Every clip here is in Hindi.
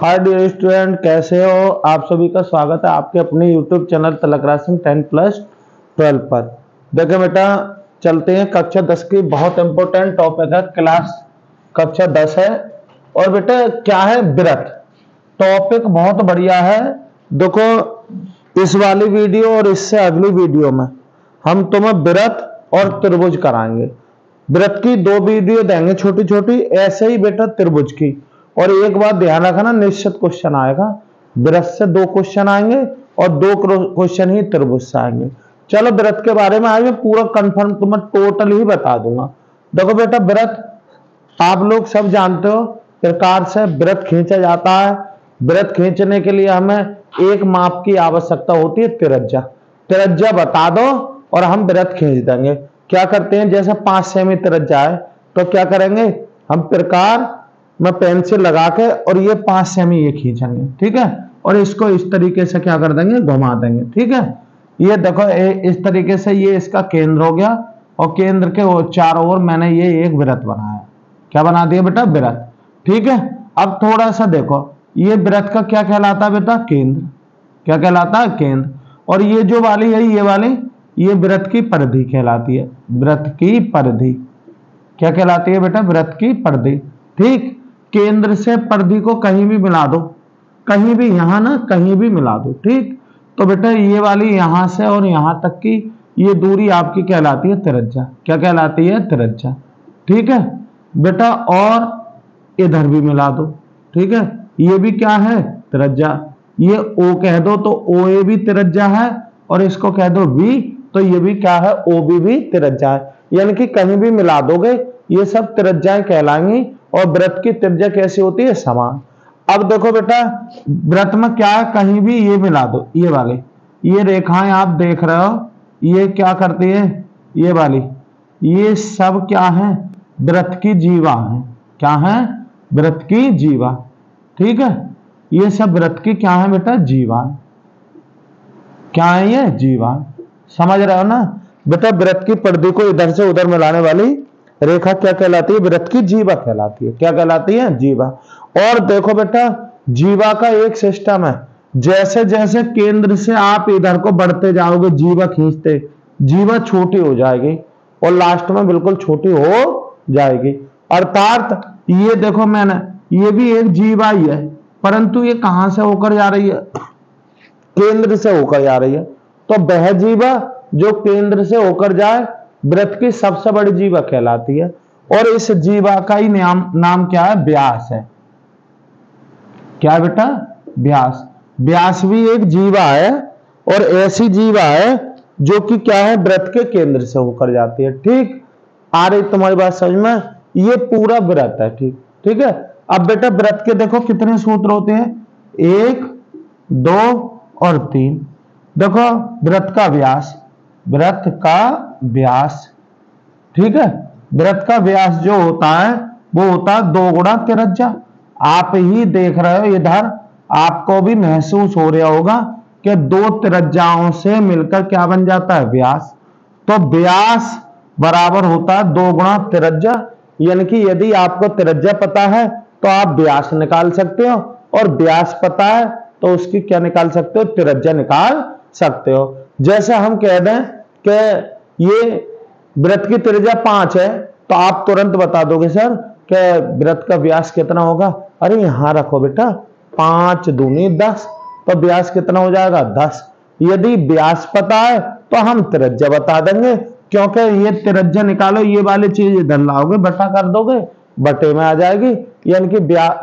हाय डियर स्टूडेंट, कैसे हो आप? सभी का स्वागत है आपके अपने यूट्यूब चैनल तलकराज सिंह 10+12 पर। देखो बेटा, चलते हैं कक्षा 10 की। बहुत इंपॉर्टेंट टॉपिक है, क्लास कक्षा 10 है। और बेटा क्या है, व्रत। टॉपिक बहुत बढ़िया है। देखो, इस वाली वीडियो और इससे अगली वीडियो में हम तुम्हें व्रत और त्रिभुज कराएंगे। व्रत की 2 वीडियो देंगे छोटी छोटी, ऐसे ही बेटा त्रिभुज की। और एक बात ध्यान रखना, निश्चित क्वेश्चन आएगा। व्रत से 2 क्वेश्चन आएंगे और 2 क्वेश्चन ही त्रिभुज से आएंगे। चलो, व्रत के बारे में आज मैं पूरा कंफर्म तुम्हें टोटल ही बता दूंगा। देखो बेटा, व्रत आप लोग सब जानते हो प्रकार से व्रत खींचा जाता है। व्रत खींचने के लिए हमें एक माप की आवश्यकता होती है, त्रिज्या। त्रिज्या बता दो और हम व्रत खींच देंगे। क्या करते हैं, जैसे 5 सेमी त्रिज्या है तो क्या करेंगे, हम प्रकार में पेंसिल लगा के और ये 5 सेमी ये खींचेंगे, ठीक है। और इसको इस तरीके से क्या कर देंगे, घुमा देंगे, ठीक है। ये देखो, इस तरीके से ये इसका केंद्र हो गया और केंद्र के चारों ओर मैंने ये एक वृत्त बनाया। क्या बना दिया बेटा, वृत्त, ठीक है। अब थोड़ा सा देखो, ये वृत्त का क्या कहलाता है बेटा, केंद्र। क्या कहलाता है, केंद्र। और ये जो वाली है, ये वाली, ये वृत्त की परिधि कहलाती है। वृत्त की परिधि क्या कहलाती है बेटा, वृत्त की परिधि, ठीक। केंद्र से परिधि को कहीं भी मिला दो, कहीं भी, यहां ना कहीं भी मिला दो, ठीक। तो बेटा ये वाली यहां से और यहां तक की ये दूरी आपकी कहलाती है त्रिज्या। क्या कहलाती है, त्रिज्या, ठीक है बेटा। और इधर भी मिला दो, ठीक है। ये भी क्या है, त्रिज्या। ये ओ कह दो तो ओ ए भी त्रिज्या है, और इसको कह दो बी तो ये भी क्या है, ओ बी भी त्रिज्या है। यानी कि कहीं भी मिला दोगे ये सब त्रिज्याएं कहलाएंगी। और वृत्त की त्रिज्या कैसी होती है, समान। अब देखो बेटा, वृत्त में क्या है, कहीं भी ये मिला दो, ये वाले, ये रेखाएं आप देख रहे हो, ये क्या करती है, ये वाली, ये सब क्या है, वृत्त की जीवा है। क्या है, वृत्त की जीवा, ठीक है। ये सब वृत्त की क्या है बेटा, जीवा। क्या है ये, जीवा। समझ रहे हो ना बेटा। वृत्त की परिधि को इधर से उधर मिलाने वाली रेखा क्या कहलाती है, वृत्त की जीवा कहलाती है। क्या कहलाती है, जीवा। और देखो बेटा, जीवा का एक सिस्टम है, जैसे जैसे केंद्र से आप इधर को बढ़ते जाओगे, जीवा खींचते, जीवा छोटी हो जाएगी और लास्ट में बिल्कुल छोटी हो जाएगी। अर्थात ये देखो, मैंने, ये भी एक जीवा ही है, परंतु ये कहां से होकर जा रही है, केंद्र से होकर जा रही है। तो वह जीवा जो केंद्र से होकर जाए वृत्त की सबसे बड़ी जीवा कहलाती है। और इस जीवा का ही नाम क्या है, व्यास है। क्या बेटा, व्यास। व्यास भी एक जीवा है और ऐसी जीवा है जो कि क्या है, वृत्त के केंद्र से होकर जाती है, ठीक। आ रही तुम्हारी बात समझ में? ये पूरा वृत्त है, ठीक, ठीक है। अब बेटा वृत्त के देखो कितने सूत्र होते हैं, 1, 2 और 3। देखो, वृत्त का व्यास, वृत्त का व्यास, ठीक है। वृत्त का व्यास जो होता है वो होता है 2 गुणा त्रिज्या। आप ही देख रहे हो इधर, आपको भी महसूस हो रहा होगा कि 2 त्रिज्याओं से मिलकर क्या बन जाता है, व्यास। तो व्यास बराबर होता है 2 गुणा त्रिज्या। यानी कि यदि आपको त्रिज्या पता है तो आप व्यास निकाल सकते हो, और व्यास पता है तो उसकी क्या निकाल सकते हो, त्रिज्या निकाल सकते हो। जैसे हम कह दें कि ये वृत्त की त्रिज्या 5 है तो आप तुरंत बता दोगे सर कि वृत्त का व्यास कितना होगा। अरे यहां रखो बेटा, 5 दूनी 10, तो व्यास कितना हो जाएगा, 10। यदि व्यास पता है तो हम त्रिज्या बता देंगे, क्योंकि ये त्रिज्या निकालो, ये वाली चीज इधर लाओगे, बटा कर दोगे, बटे में आ जाएगी। यानी कि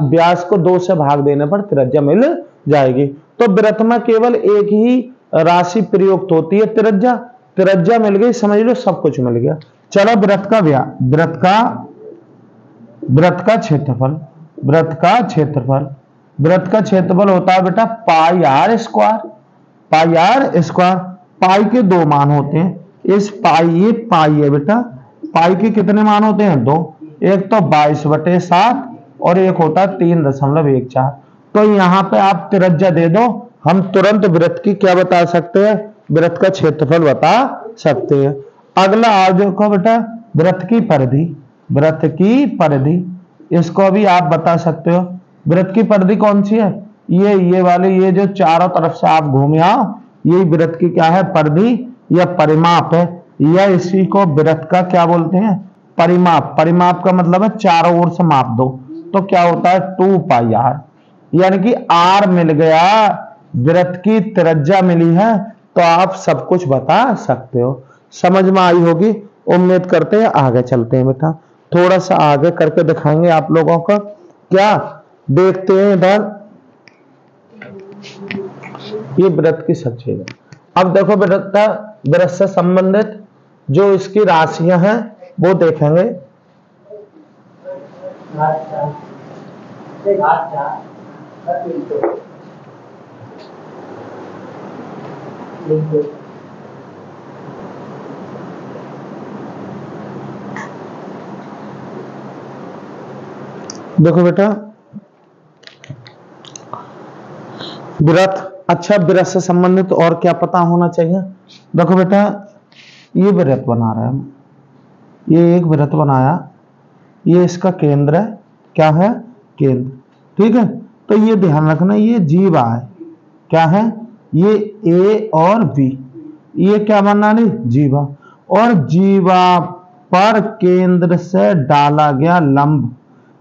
व्यास को 2 से भाग देने पर त्रिज्या मिल जाएगी। तो वृत्त में केवल एक ही राशि प्रयुक्त होती है, त्रिज्या। त्रिज्या मिल गई, समझ लो सब कुछ मिल गया। चलो, वृत्त का क्षेत्रफल, वृत्त का क्षेत्रफल, वृत्त का क्षेत्रफल होता है बेटा pi R square. Pi R square, pi के 2 मान होते हैं। इस पाई, ये पाई है बेटा, पाई के कितने मान होते हैं, 2। एक तो 22/7 और एक होता है 3.14। तो यहां पे आप त्रिज्या दे दो, हम तुरंत वृत्त की क्या बता सकते हैं, वृत्त का क्षेत्रफल बता सकते हैं। अगला आज देखो बेटा, वृत्त की परिधि, वृत्त की परिधि, इसको भी आप बता सकते हो। वृत्त की परिधि कौन सी है? ये वाली, ये जो चारों तरफ से आप घूम आओ, ये वृत्त की क्या है? परिधि या परिमाप है, या इसी को वृत्त का क्या बोलते हैं? परिमाप। परिमाप का मतलब है चारों ओर से माप दो, तो क्या होता है? 2πr, यानी कि r मिल गया, वृत्त की त्रिज्या मिली है, तो आप सब कुछ बता सकते हो। समझ में आई होगी, उम्मीद करते हैं। आगे चलते हैं बेटा, थोड़ा सा आगे करके दिखाएंगे आप लोगों को। क्या देखते हैं इधर, ये वृत्त की सच्चाई है। अब देखो वृत्त से संबंधित जो इसकी राशियां हैं वो देखेंगे। देखो बेटा वृत्त, अच्छा वृत्त से संबंधित और क्या पता होना चाहिए? देखो बेटा ये वृत्त बना रहे हैं, ये एक वृत्त बनाया, ये इसका केंद्र है, क्या है? केंद्र, ठीक है। तो ये ध्यान रखना, ये जीवा है, क्या है? ये ए और बी, ये क्या बना रही? जीवा। और जीवा पर केंद्र से डाला गया लंब,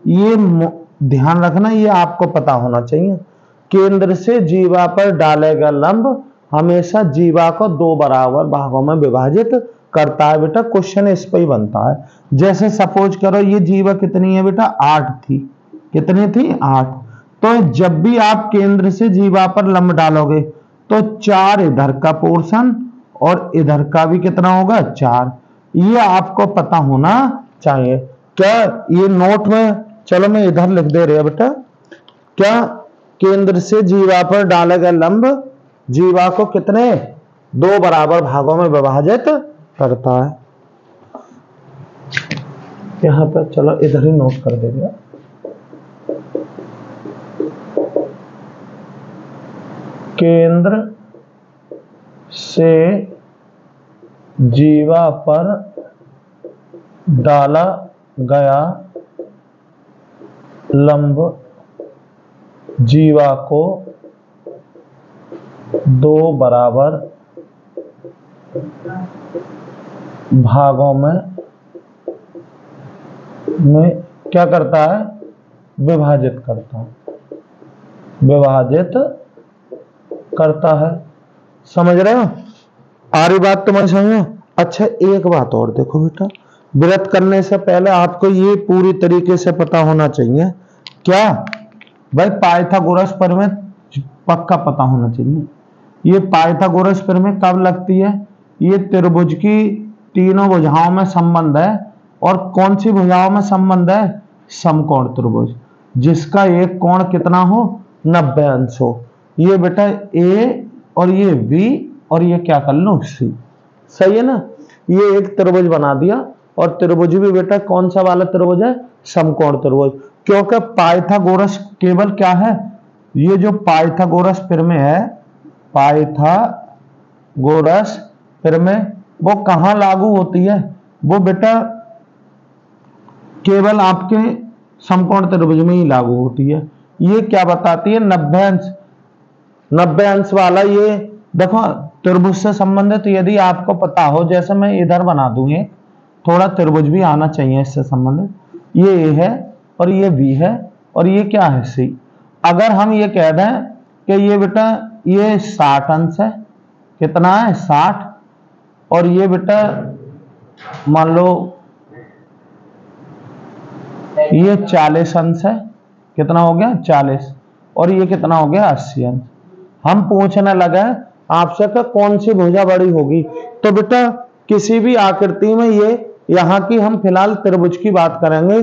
ये ध्यान रखना, ये आपको पता होना चाहिए। केंद्र से जीवा पर डाले गया लंब हमेशा जीवा को 2 बराबर भागों में विभाजित करता है। बेटा क्वेश्चन इस पर ही बनता है। जैसे सपोज करो ये जीवा कितनी है बेटा? 8 थी। कितनी थी? 8। तो जब भी आप केंद्र से जीवा पर लंब डालोगे तो 4 इधर का पोर्शन और इधर का भी कितना होगा? 4। ये आपको पता होना चाहिए। क्या ये नोट में, चलो मैं इधर लिख दे रहा बेटा, क्या केंद्र से जीवा पर डाला गया लंब जीवा को कितने 2 बराबर भागों में विभाजित करता है। यहां पर चलो इधर ही नोट कर देंगे। केंद्र से जीवा पर डाला गया लंब जीवा को 2 बराबर भागों में क्या करता है? विभाजित करता है, विभाजित करता है। समझ रहे हो? आ रही बात तुम्हारी समझ में? अच्छा एक बात और देखो बेटा, वृत्त करने से पहले आपको ये पूरी तरीके से पता होना चाहिए। क्या भाई? पाइथागोरस प्रमेय पक्का पता होना चाहिए। ये पाइथागोरस प्रमेय कब लगती है? ये त्रिभुज की तीनों भुजाओं में संबंध है। और कौन सी भुजाओं में संबंध है? समकोण त्रिभुज, जिसका एक कोण कितना हो? 90 अंश हो। ये बेटा ए और ये बी और ये क्या कर लो? सी। सही है ना? ये एक त्रिभुज बना दिया। और त्रिभुज भी बेटा कौन सा वाला त्रिभुज है? समकोण त्रिभुज। क्योंकि पाइथागोरस केवल क्या है? ये जो पाइथागोरस प्रमेय है, पाइथागोरस प्रमेय वो कहां लागू होती है? वो बेटा केवल आपके समकोण त्रिभुज में ही लागू होती है। ये क्या बताती है? 90 अंश, 90 अंश वाला ये देखो त्रिभुज से संबंधित यदि आपको पता हो, जैसे मैं इधर बना दूंगी, थोड़ा त्रिभुज भी आना चाहिए इससे संबंधित। ये ए है और ये बी है और ये क्या है? सी। अगर हम ये कह दें कि ये बेटा ये 60 अंश है, कितना है? 60। और ये बेटा मान लो ये 40 अंश है, कितना हो गया? 40। और ये कितना हो गया? 80 अंश। हम पूछने लगे आपसे कि कौन सी भुजा बड़ी होगी? तो बेटा किसी भी आकृति में ये, यहाँ की हम फिलहाल त्रिभुज की बात करेंगे।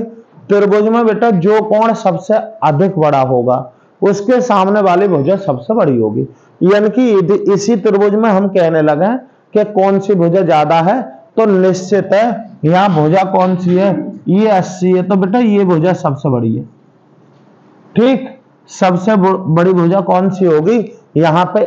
त्रिभुज में बेटा जो कोण सबसे अधिक बड़ा होगा उसके सामने वाली भुजा सबसे बड़ी होगी। यानी कि इसी त्रिभुज में हम कहने लगे कि कौन सी भुजा ज्यादा है, तो निश्चित है यहाँ भुजा कौन सी है? ये 80 है, तो बेटा ये भुजा सबसे बड़ी है। ठीक, सबसे बड़ी भुजा कौन सी होगी? यहाँ पे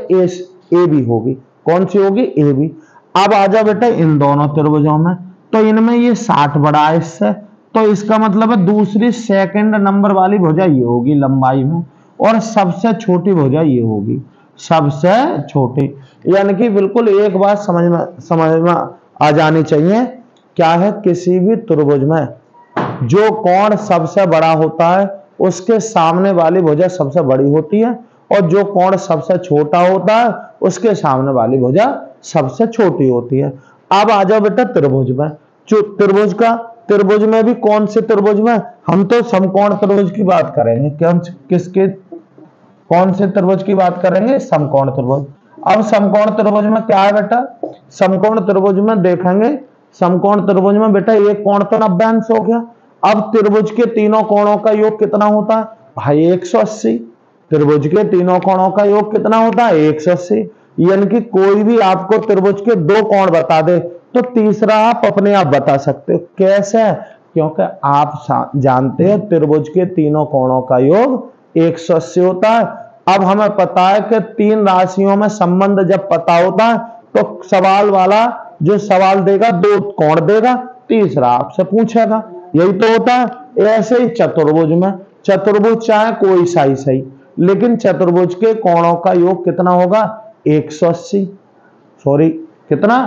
ए बी होगी। कौन सी होगी? A B. अब आ जाओ बेटा इन दोनों त्रिभुजों में, तो इनमें ये 60 बड़ा है इससे, तो इसका मतलब है दूसरी सेकंड नंबर वाली भुजा ये होगी लंबाई में, और सबसे छोटी भुजा ये होगी, सबसे छोटी। यानी कि बिल्कुल एक बात समझ में आ जानी चाहिए, क्या है, किसी भी त्रिभुज में जो कोण सबसे बड़ा होता है उसके सामने वाली भुजा सबसे बड़ी होती है, और जो कोण सबसे छोटा होता है उसके सामने वाली भुजा सबसे छोटी होती है। अब आ जाओ बेटा त्रिभुज में, जो त्रिभुज में भी कौन से त्रिभुज में, हम तो समकोण त्रिभुज की बात करेंगे कि हम किसके, कौन से त्रिभुज की बात करेंगे, समकोण त्रिभुज। अब समकोण त्रिभुज में क्या है बेटा, समकोण त्रिभुज में देखेंगे, समकोण त्रिभुज में बेटा एक कोण तो 90 अंश हो गया। अब त्रिभुज के तीनों कोणों का योग कितना होता है भाई, 180। त्रिभुज के तीनों कोणों का योग कितना होता है, 180। यानी कि कोई भी आपको त्रिभुज के दो कोण बता दे तो तीसरा आप अपने आप बता सकते हो। कैसे, क्योंकि आप जानते हो त्रिभुज के तीनों कोणों का योग 180 होता है। अब हमें पता है कि तीन राशियों में संबंध जब पता होता है तो सवाल वाला जो सवाल देगा दो कोण देगा, तीसरा आपसे पूछेगा, यही तो होता है। ऐसे ही चतुर्भुज में, चतुर्भुज चाहे कोई सा ही सही, लेकिन चतुर्भुज के कोणों का योग कितना होगा, 180, सॉरी कितना,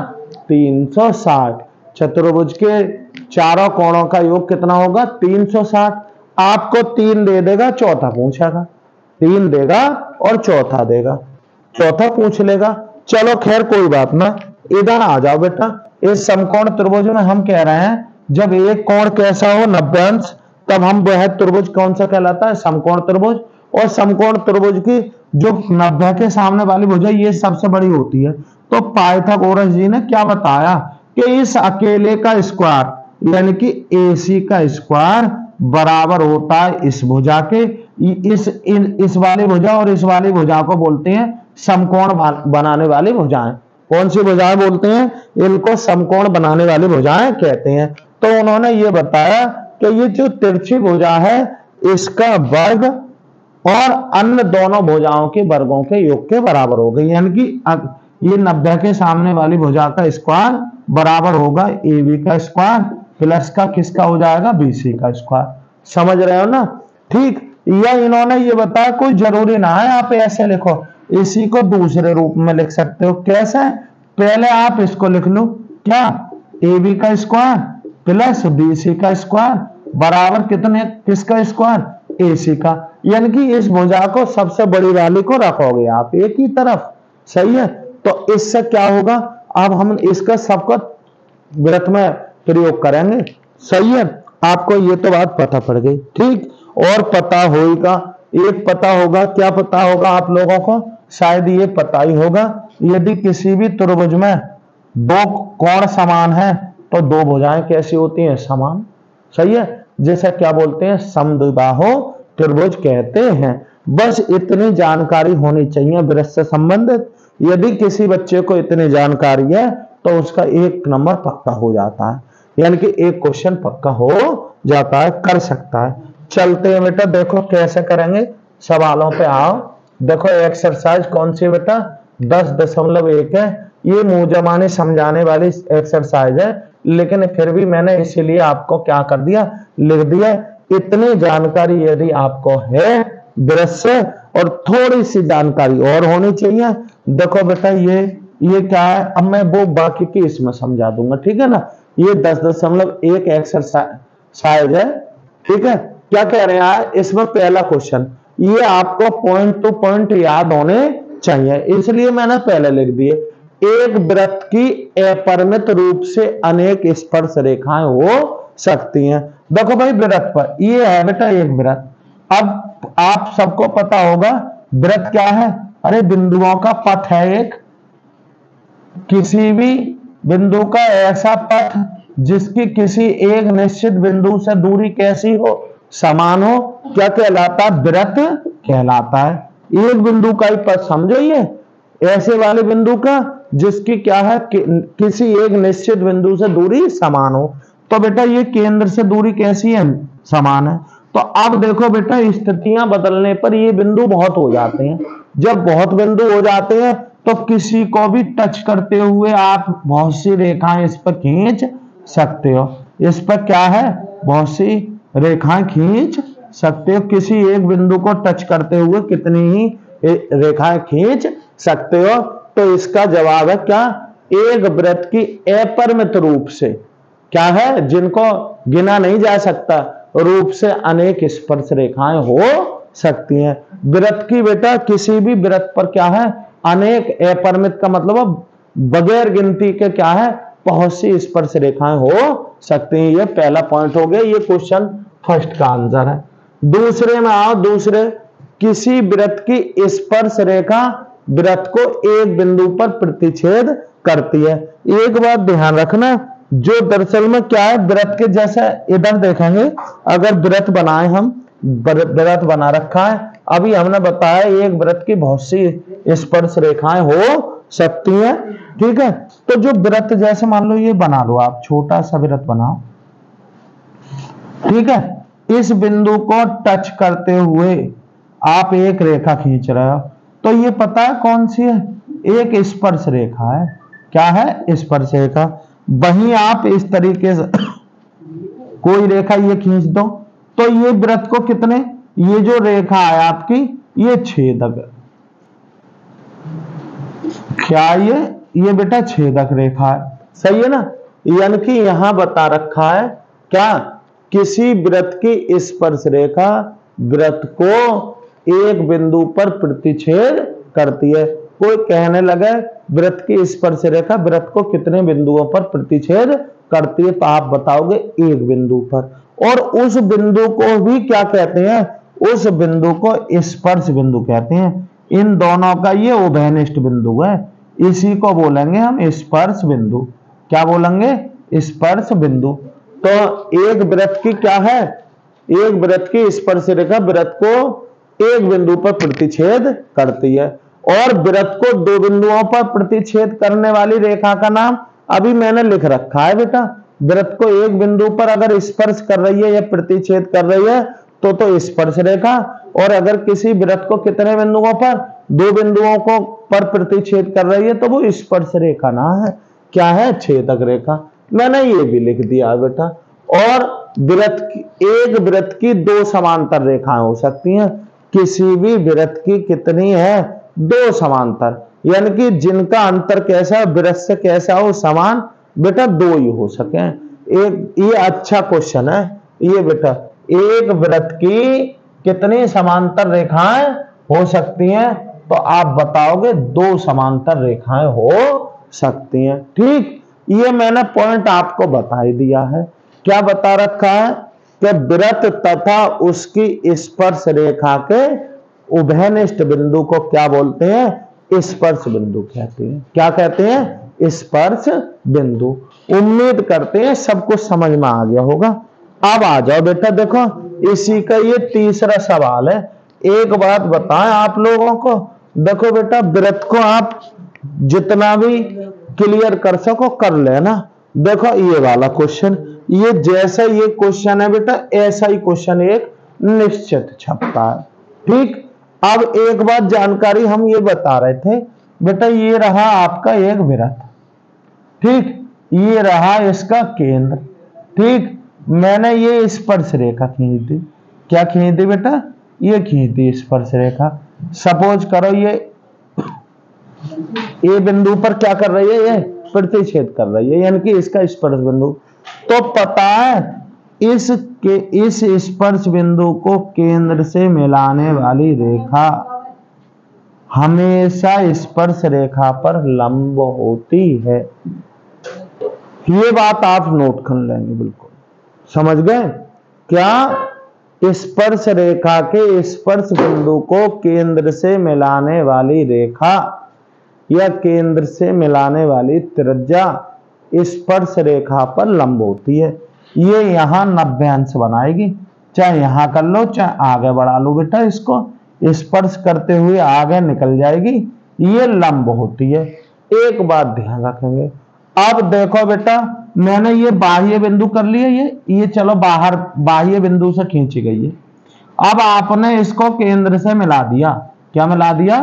360। चतुर्भुज के चारों कोणों का योग कितना होगा, 360। आपको 3 दे देगा, चौथा पूछेगा, 3 देगा और चौथा देगा, चौथा पूछ लेगा। चलो खैर कोई बात ना, इधर आ जाओ बेटा। इस समकोण त्रिभुज में हम कह रहे हैं जब एक कोण कैसा हो 90 अंश, तब हम वह त्रिभुज कौन सा कहलाता है, समकोण त्रिभुज। और समकोण त्रिभुज की जो 90 के सामने वाली भुजा ये सबसे बड़ी होती है। तो पाइथागोरस जी ने क्या बताया कि इस अकेले का स्क्वायर यानी कि AC का स्क्वायर बराबर होता है इस भुजा के, इस वाली भुजा और इस वाली भुजा को बोलते हैं समकोण बनाने वाली भुजाएं। कौन सी भुजाएं बोलते हैं, इनको समकोण बनाने वाली भुजाएं कहते हैं। तो उन्होंने ये बताया कि ये जो तिरछी भुजा है इसका वर्ग और अन्य दोनों भुजाओं के वर्गों के योग के बराबर हो गई। यानी कि ये 90 के सामने वाली भुजा का स्क्वायर बराबर होगा AB का स्क्वायर प्लस का किसका हो जाएगा, BC का स्क्वायर। समझ रहे हो ना, ठीक। या इन्होंने ये बताया कोई जरूरी ना है आप ऐसे लिखो, इसी को दूसरे रूप में लिख सकते हो। कैसे, पहले आप इसको लिख लो, क्या, AB का स्क्वायर प्लस BC का स्क्वायर बराबर कितने, किसका स्क्वायर, AC का। यानी कि इस भुजा को सबसे बड़ी वाली को रखोगे आप एक ही तरफ, सही है। तो इससे क्या होगा, अब हम इसका सबका वृत्त में प्रयोग करेंगे, सही है। आपको ये तो बात पता पड़ गई, ठीक। और पता होगा, एक पता होगा, क्या पता होगा आप लोगों को, शायद ये पता ही होगा, यदि किसी भी त्रिभुज में दो कोण समान है तो दो भुजाएं कैसी होती हैं, समान, सही है। जैसे क्या बोलते हैं, समद्विबाहु त्रिभुज कहते हैं। बस इतनी जानकारी होनी चाहिए वृत्त से संबंधित। यदि किसी बच्चे को इतनी जानकारी है तो उसका एक नंबर पक्का हो जाता है, यानी कि एक क्वेश्चन पक्का हो जाता है, कर सकता है। चलते हैं बेटा, देखो कैसे करेंगे, सवालों पे आओ। देखो एक्सरसाइज कौन सी बेटा, 10.1 है। ये मुंह जमाने समझाने वाली एक्सरसाइज है, लेकिन फिर भी मैंने इसीलिए आपको क्या कर दिया, लिख दिया। इतनी जानकारी यदि आपको है दृश्य और थोड़ी सी जानकारी और होनी चाहिए। देखो बेटा ये क्या है, अब मैं वो बाकी की इसमें समझा दूंगा, ठीक है ना। ये 10.1 एक्सरसाइज है, ठीक है। क्या कह रहे हैं इसमें, पहला क्वेश्चन, ये आपको पॉइंट टू पॉइंट याद होने चाहिए, इसलिए मैंने पहले लिख दिए। एक वृत्त की अपरिमित रूप से अनेक स्पर्श रेखाएं हो सकती हैं। देखो भाई वृत्त पर ये है बेटा एक वृत्त। अब आप सबको पता होगा वृत्त क्या है, अरे बिंदुओं का पथ है एक, किसी भी बिंदु का ऐसा पथ जिसकी किसी एक निश्चित बिंदु से दूरी कैसी हो, समान हो, क्या कहलाता है, वृत्त कहलाता है। एक बिंदु का ही पथ समझो, ये ऐसे वाले बिंदु का जिसकी क्या है किसी एक निश्चित बिंदु से दूरी समान हो। तो बेटा ये केंद्र से दूरी कैसी है, समान है। तो अब देखो बेटा स्थितियां बदलने पर ये बिंदु बहुत हो जाते हैं। जब बहुत बिंदु हो जाते हैं तो किसी को भी टच करते हुए आप बहुत सी रेखाएं इस पर खींच सकते हो। इस पर क्या है, बहुत सी रेखाएं खींच सकते हो। किसी एक बिंदु को टच करते हुए कितनी ही रेखाएं खींच सकते हो। तो इसका जवाब है क्या, एक वृत्त की अपरिमित रूप से, क्या है, जिनको गिना नहीं जा सकता रूप से अनेक स्पर्श रेखाएं हो सकती हैं। वृत्त की बेटा किसी भी वृत्त पर क्या है, अनेक, अपरिमित का मतलब बगैर गिनती के क्या है, बहुत सी स्पर्श रेखाएं हो सकती हैं। ये पहला पॉइंट हो गया, ये क्वेश्चन फर्स्ट का आंसर है। दूसरे में आओ, दूसरे, किसी वृत्त की स्पर्श रेखा वृत्त को एक बिंदु पर प्रतिच्छेद करती है। एक बात ध्यान रखना, जो दरअसल में क्या है, वृत्त के जैसे इधर देखेंगे, अगर वृत्त बनाए, हम वृत्त बना रखा है, अभी हमने बताया एक वृत्त की बहुत सी स्पर्श रेखाएं हो सकती हैं, ठीक है। तो जो वृत्त जैसे मान लो ये बना लो, आप छोटा सा वृत्त बनाओ, ठीक है। इस बिंदु को टच करते हुए आप एक रेखा खींच रहे हो, तो ये पता है कौन सी है, एक स्पर्श रेखा है। क्या है, स्पर्श रेखा। वहीं आप इस तरीके से कोई रेखा ये खींच दो, तो ये वृत्त को कितने, ये जो रेखा है आपकी, ये छेदक है। क्या ये बेटा छेदक रेखा है, सही है ना। यानी कि यहां बता रखा है क्या, किसी वृत्त की स्पर्श रेखा वृत्त को एक बिंदु पर प्रतिच्छेद करती है। कोई कहने लगे वृत्त की स्पर्श रेखा वृत्त को कितने बिंदुओं पर प्रतिच्छेद करती है, तो आप बताओगे एक बिंदु पर। और उस बिंदु को भी क्या कहते हैं, उस बिंदु को स्पर्श बिंदु कहते हैं। इन दोनों का ये उभयनिष्ठ बिंदु है, इसी को बोलेंगे हम स्पर्श बिंदु। क्या बोलेंगे, स्पर्श बिंदु। तो एक वृत्त की क्या है, एक वृत्त की स्पर्श रेखा वृत्त को एक बिंदु पर प्रतिच्छेद करती है। और वृत्त को दो बिंदुओं पर प्रतिच्छेद करने वाली रेखा का नाम अभी मैंने लिख रखा है बेटा। वृत्त को एक बिंदु पर अगर स्पर्श कर रही है या प्रतिच्छेद कर रही है तो स्पर्श रेखा, और अगर किसी वृत्त को कितने बिंदुओं पर, दो बिंदुओं को पर प्रतिच्छेद कर रही है, तो वो स्पर्श रेखा ना है, क्या है, छेदक रेखा। मैंने ये भी लिख दिया बेटा। और एक वृत्त की दो समांतर रेखाएं हो सकती हैं। किसी भी वृत्त की कितनी है, दो समांतर, यानी कि जिनका अंतर कैसा है, वृत्त से कैसा हो, समान, बेटा दो ही हो सके। एक ये अच्छा क्वेश्चन है ये बेटा, एक वृत्त की कितनी समांतर रेखाएं हो सकती हैं, तो आप बताओगे दो समांतर रेखाएं हो सकती हैं, ठीक। ये मैंने पॉइंट आपको बता ही दिया है। क्या बता रखा है कि वृत्त तथा उसकी स्पर्श रेखा के उभयनिष्ठ बिंदु को क्या बोलते हैं, स्पर्श बिंदु कहते हैं। क्या कहते हैं, स्पर्श बिंदु। उम्मीद करते हैं सब कुछ समझ में आ गया होगा। अब आ जाओ बेटा, देखो इसी का ये तीसरा सवाल है। एक बात बताएं आप लोगों को, देखो बेटा वृत्त को आप जितना भी क्लियर कर सको कर लेना। देखो ये वाला क्वेश्चन, ये जैसा ये क्वेश्चन है बेटा, ऐसा ही क्वेश्चन एक निश्चित छपता है, ठीक। अब एक बात जानकारी हम ये बता रहे थे बेटा, ये रहा आपका एक वृत्त, ठीक, ये रहा इसका केंद्र, ठीक। मैंने ये स्पर्श रेखा खींच दी। क्या खींच दी बेटा, ये खींच दी स्पर्श रेखा। सपोज करो ये बिंदु पर क्या कर रही है, ये प्रतिच्छेद कर रही है, यानी कि इसका स्पर्श बिंदु। तो पता है इस स्पर्श बिंदु को केंद्र से मिलाने वाली रेखा हमेशा स्पर्श रेखा पर लंब होती है। ये बात आप नोट कर लेंगे, बिल्कुल समझ गए। क्या स्पर्श रेखा के स्पर्श बिंदु को केंद्र से मिलाने वाली रेखा या केंद्र से मिलाने वाली त्रिज्या स्पर्श रेखा पर लंब होती है। ये यहां 90 अंश बनाएगी, चाहे यहां कर लो चाहे आगे बढ़ा लो बेटा, इसको स्पर्श करते हुए आगे निकल जाएगी, ये लंब होती है। एक बात ध्यान रखेंगे, अब देखो बेटा मैंने ये बाह्य बिंदु कर लिया, ये चलो बाहर बाह्य बिंदु से खींची गई है। अब आपने इसको केंद्र से मिला दिया। क्या मिला दिया,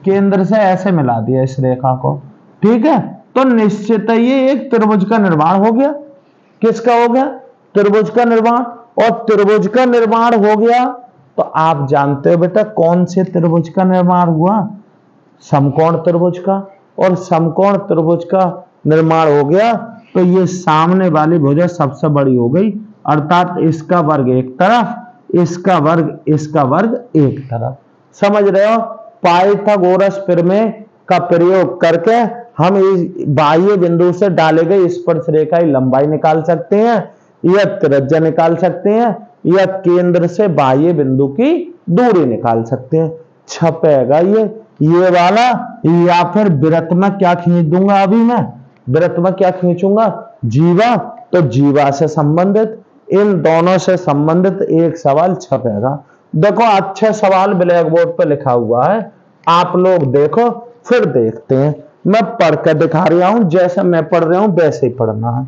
केंद्र से ऐसे मिला दिया इस रेखा को, ठीक है। तो निश्चित ये एक त्रिभुज का निर्माण हो गया। किसका हो गया, त्रिभुज का निर्माण, और त्रिभुज का निर्माण हो गया तो आप जानते हो बेटा कौन से त्रिभुज का निर्माण हुआ, समकोण त्रिभुज का, और समकोण त्रिभुज का निर्माण हो गया तो ये सामने वाली भुजा सबसे बड़ी हो गई, अर्थात इसका वर्ग एक तरफ, इसका वर्ग एक तरफ। समझ रहे हो? पाइथागोरस प्रमेय का प्रयोग करके हम इस बाह्य बिंदु से डाले गए स्पर्श रेखा की लंबाई निकाल सकते हैं, या त्रिज्या निकाल सकते हैं, या केंद्र से बाह्य बिंदु की दूरी निकाल सकते हैं। छपेगा ये वाला, या फिर वृत्त में क्या खींच दूंगा, अभी मैं वृत्त में क्या खींचूंगा, जीवा, तो जीवा से संबंधित, इन दोनों से संबंधित एक सवाल छपेगा। देखो अच्छे सवाल ब्लैक बोर्ड पे लिखा हुआ है, आप लोग देखो फिर देखते हैं। मैं पढ़ के दिखा रहा हूं, जैसे मैं पढ़ रहा हूं वैसे ही पढ़ना है।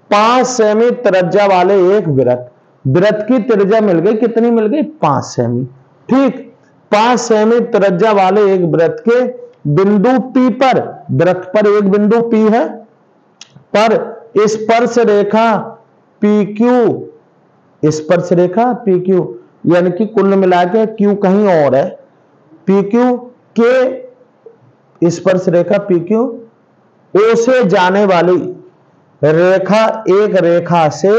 5 सेमी त्रिज्या वाले एक वृत्त की त्रिज्या मिल गई, कितनी मिल गई, 5 सेमी। ठीक, 5 सेमी त्रिज्या वाले एक वृत्त के बिंदु P पर, वृत्त पर एक बिंदु P है, पर स्पर्श रेखा PQ, स्पर्श रेखा PQ यानी कि कुल मिला के Q कहीं और है, PQ के स्पर्श रेखा PQ O से जाने वाली रेखा, एक रेखा से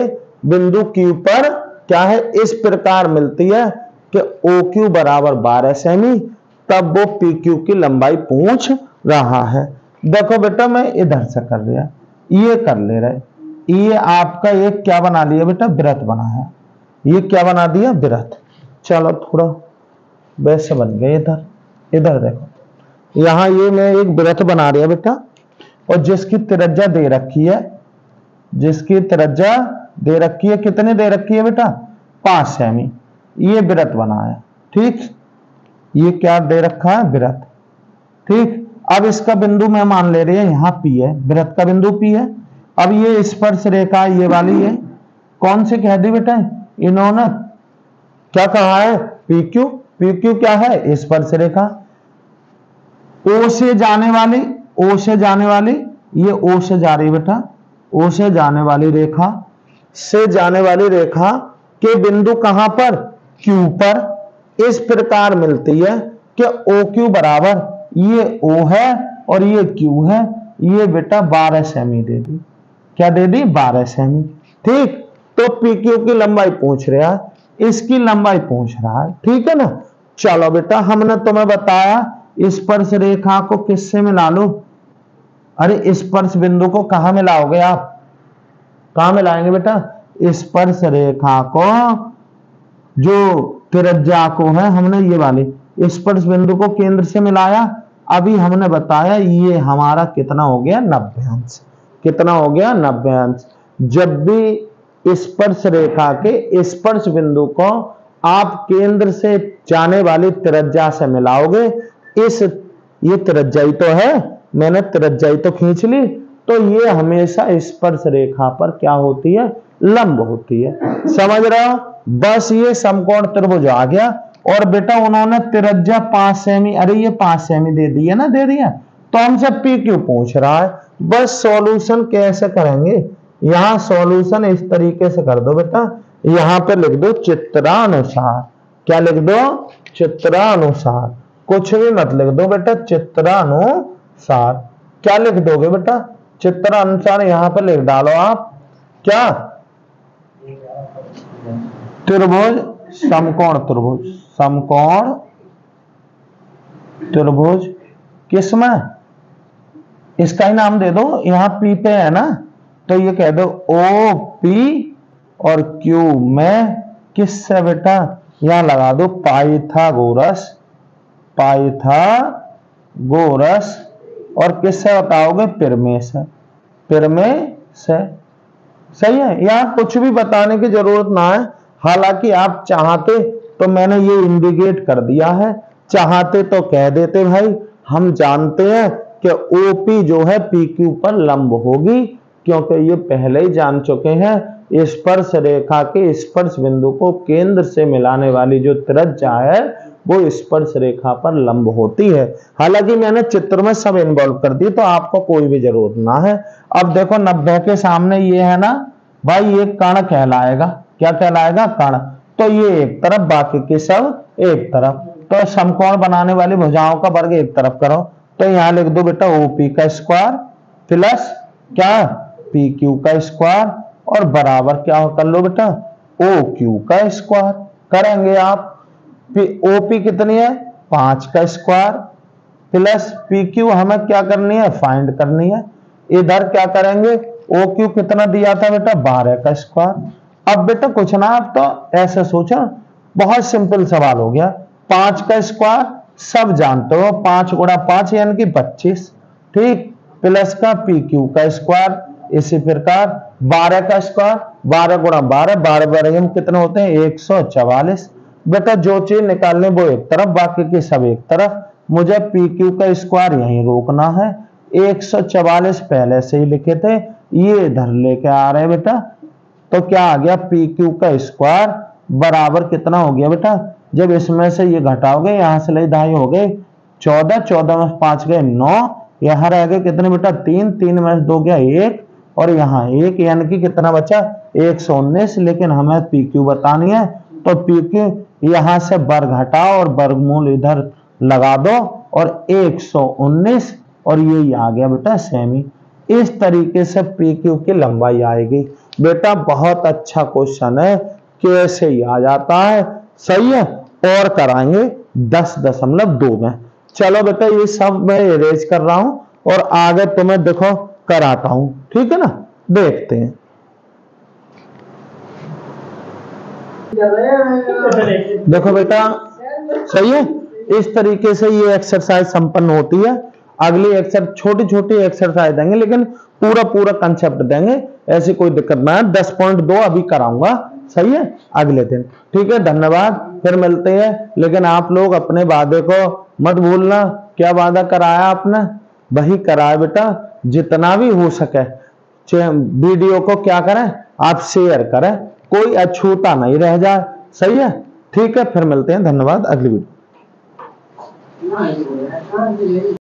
बिंदु Q पर क्या है, इस प्रकार मिलती है कि OQ बराबर 12 सेमी, तब वो PQ की लंबाई पूछ रहा है। देखो बेटा मैं इधर से कर लिया, ये कर ले रहे, ये आपका एक क्या बना लिया बेटा, वृत्त बना है, ये क्या बना दिया, वृत्त। चलो थोड़ा वैसे बन गया, इधर देखो, यहां ये मैं एक वृत्त बना रहा बेटा, और जिसकी त्रिज्या दे रखी है, जिसकी त्रिज्या दे रखी है, कितने दे रखी है बेटा, 5 सेमी, ये वृत्त बना है। ठीक, ये क्या दे रखा है, वृत्त। ठीक, अब इसका बिंदु मैं मान ले रही है यहां P है, वृत्त का बिंदु P है। अब ये स्पर्श रेखा ये वाली है, कौन से कह दी बेटा, इन्होंने क्या कहा है, PQ। PQ क्या है, स्पर्श रेखा। O से जाने वाली, O से जाने वाली, ये O से जा रही बेटा, O से जाने वाली रेखा, से जाने वाली रेखा के बिंदु कहां पर, Q पर, इस प्रकार मिलती है कि OQ बराबर, ये O है और ये Q है, ये बेटा 12 सेमी दे दी, क्या दे दी, 12 सेमी। ठीक, तो PQ की लंबाई पूछ रहा है, इसकी लंबाई पूछ रहा है, ठीक है ना। चलो बेटा हमने तुम्हें बताया स्पर्श रेखा को किससे मिला लो, अरे स्पर्श बिंदु को कहां मिलाओगे आप, कहां मिलाएंगे बेटा, स्पर्श रेखा को जो त्रिज्या को है, हमने ये वाली स्पर्श बिंदु को केंद्र से मिलाया। अभी हमने बताया ये हमारा कितना हो गया, 90 अंश। कितना हो गया, 90 अंश। जब भी स्पर्श रेखा के स्पर्श बिंदु को आप केंद्र से जाने वाली त्रिज्या से मिलाओगे, ये त्रिज्या ही तो है, मैंने त्रिज्या ही तो खींच ली, तो ये हमेशा स्पर्श रेखा पर क्या होती है, लंब होती है। समझ रहे हो, बस ये समकोण त्रिभुज आ गया। और बेटा उन्होंने त्रिज्या 5 सेमी, अरे ये 5 सेमी दे दी है ना, दे दिया, तो हमसे PQ पूछ रहा है। बस सॉल्यूशन कैसे करेंगे, यहां सॉल्यूशन इस तरीके से कर दो बेटा, यहां पे लिख दो चित्रानुसार। क्या लिख दो, चित्रानुसार, कुछ भी मत लिख दो बेटा, चित्रानुसार। क्या लिख दोगे बेटा, चित्रानुसार यहां पे लिख डालो आप, क्या, त्रिभुज, समकोण त्रिभुज, समकोण त्रिभुज किसमें, इसका ही नाम दे दो, यहां P पे है ना, तो ये कह दो OP और Q में किससे बेटा, यहां लगा दो पाइथागोरस, पाइथागोरस, और किससे बताओगे, प्रमेय से, प्रमेय से। सही है, यहां कुछ भी बताने की जरूरत ना है, हालांकि आप चाहते तो मैंने ये इंडिकेट कर दिया है, चाहते तो कह देते भाई हम जानते हैं कि OP जो है PQ पर लंब होगी, क्योंकि ये पहले ही जान चुके हैं स्पर्श रेखा के स्पर्श बिंदु को केंद्र से मिलाने वाली जो त्रिज्या है वो स्पर्श रेखा पर लंब होती है। हालांकि मैंने चित्र में सब इन्वॉल्व कर दी, तो आपको कोई भी जरूरत ना है। अब देखो 90 के सामने ये है ना, भाई ये कण कहलाएगा, क्या कहलाएगा, कण। तो ये एक तरफ, बाकी के सब एक तरफ। तो समकोण बनाने वाली भुजाओं का वर्ग एक तरफ करो, तो यहां लिख दो बेटा OP का स्क्वायर प्लस क्या, PQ का स्क्वायर, और बराबर क्या कर लो बेटा, OQ का स्क्वायर। करेंगे आप, OP कितनी है, 5 का स्क्वायर प्लस PQ हमें क्या करनी है, फाइंड करनी है। इधर क्या करेंगे, OQ कितना दिया था बेटा, 12 का स्क्वायर। अब बेटा कुछ ना, आप तो ऐसे सोचो, बहुत सिंपल सवाल हो गया। 5 का स्क्वायर सब जानते हो, 5 गुणा 5 यानी कि 25, ठीक, प्लस का PQ का स्क्वायर, इसी प्रकार 12 का स्क्वायर, 12 गुणा 12, 12 12 कितने होते हैं, 144। बेटा जो चीज निकालने वो एक तरफ, बाकी की सब एक तरफ। मुझे PQ का स्क्वायर यहीं रोकना है, 144 पहले से ही लिखे थे, ये इधर लेके आ रहे हैं बेटा। तो क्या आ गया, PQ का स्क्वायर बराबर कितना हो गया बेटा, जब इसमें से ये घटाओगे, यहां से ले ढाई हो गए 14, 14 में 5 गए 9, यहां रह गए कितने बेटा, 3, 3 में 2 गया 1, और यहाँ 1, यानी कि कितना बचा, 119। लेकिन हमें PQ बतानी है, तो PQ यहां से वर्ग हटाओ और वर्गमूल इधर लगा दो, और 119, और ये आ गया बेटा सेमी। इस तरीके से PQ की लंबाई आएगी। बेटा बहुत अच्छा क्वेश्चन है, कैसे ही आ जाता है, सही है। और कराएंगे 10.2 में। चलो बेटा ये सब मैं इरेज कर रहा हूं, और आगे तुम्हें देखो कराता हूं, ठीक है ना, देखते हैं। देखो बेटा सही है, इस तरीके से ये एक्सरसाइज संपन्न होती है। अगली एक्सरसाइज छोटी छोटी एक्सरसाइज देंगे, लेकिन पूरा पूरा कंसेप्ट देंगे, ऐसी कोई दिक्कत ना है। 10.2 अभी कराऊंगा, सही है, अगले दिन, ठीक है। धन्यवाद, फिर मिलते हैं। लेकिन आप लोग अपने वादे को मत भूलना। क्या वादा कराया आपने, वही कराया बेटा। जितना भी हो सके वीडियो को क्या करें, आप शेयर करें, कोई अछूता नहीं रह जाए, सही है, ठीक है। फिर मिलते हैं, धन्यवाद, अगली वीडियो।